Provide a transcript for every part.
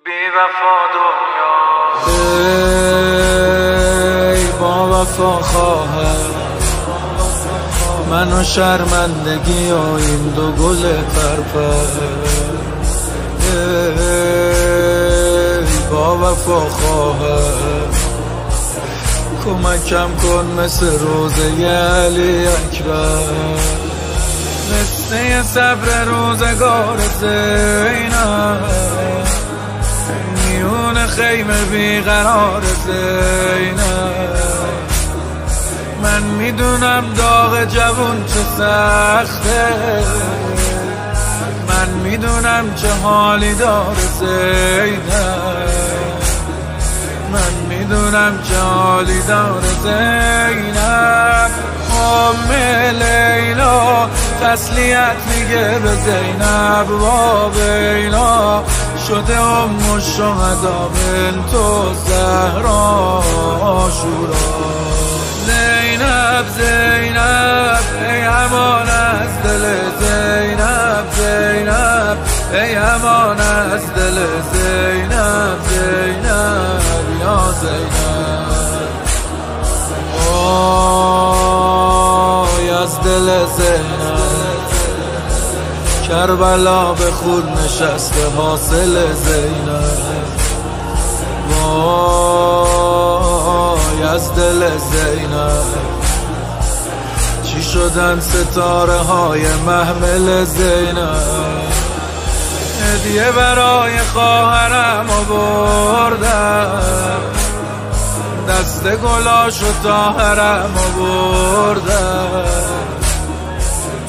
بی وفا دنیا ای با وفا خواهر من و شرمندگی و این دو گل پرپر. ای با وفا خواهر کمکم کن مثل روزه علی اکبر، مثل صبر روزگار زینب میون خیمه بیقرار زینب. من میدونم داغ جوون چه سخته، من میدونم چه حالی داره زینب، من میدونم چه حالی داره زینب. لیلا تسلیت میگه به زینب و بینا شده ام الشهدا بنت الزهرا عاشورا. زینب زینب ای امان از دل زینب، زینب ای امان از دل زینب، زینب یا زینب وای از دل زینب. کربلا به خود نشسته حاصل زینب، وای از دل زینب. چی شدن ستاره های محمل زینب؟ هدیه برای خواهرم آوردم، دست گلاش و طاهرم آوردم.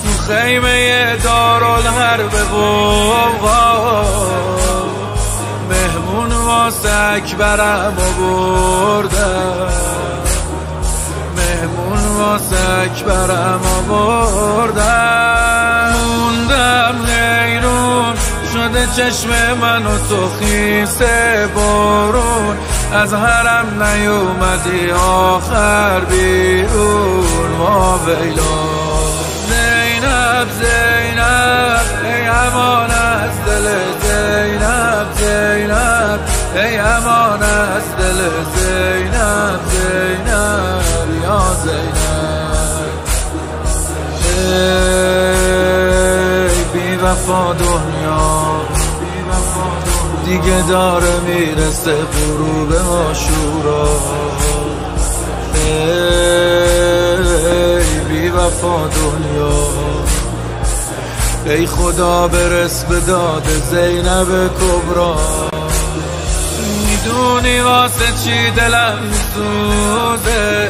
تو خیمه دارالحرب قوقا مهمون واسه اکبرم آوردم، مهمون واسه اکبرم آوردم. موندم حیرون شده چشم من و تو خیسه بارون، از حرم نیومدی آخر بیرون و ویلا. زینب زینب ای امان از دل زینب، زینب ای امان از دل زینب، زینب یا زینب. ای بی وفا دنیا دیگه داره میرسه غروب عاشورا. ای بی وفا دنیا ای خدا برس به داد زینب کبرا. میدونی واسه چی دلم میسوزه،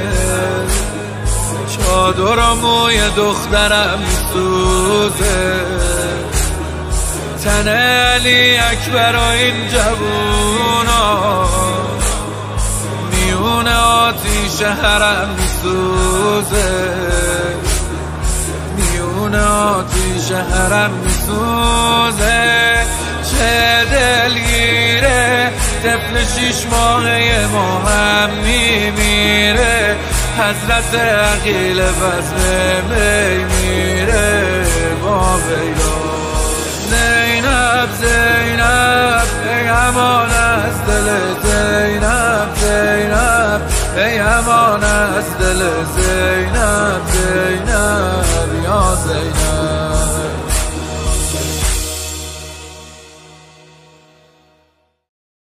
چادر و موی دخترم میسوزه، تن علی اکبر و این جوونا میون آتیش حرم میسوزه، میون آتیش حرم میسوزه. چه دلگیره طفل 6 ماهه ما هم میمیره، حضرت عقیل وزن میمیره با ویلا. زینب زینب ای امان از دل زینب، زینب ای امان از دل زینب.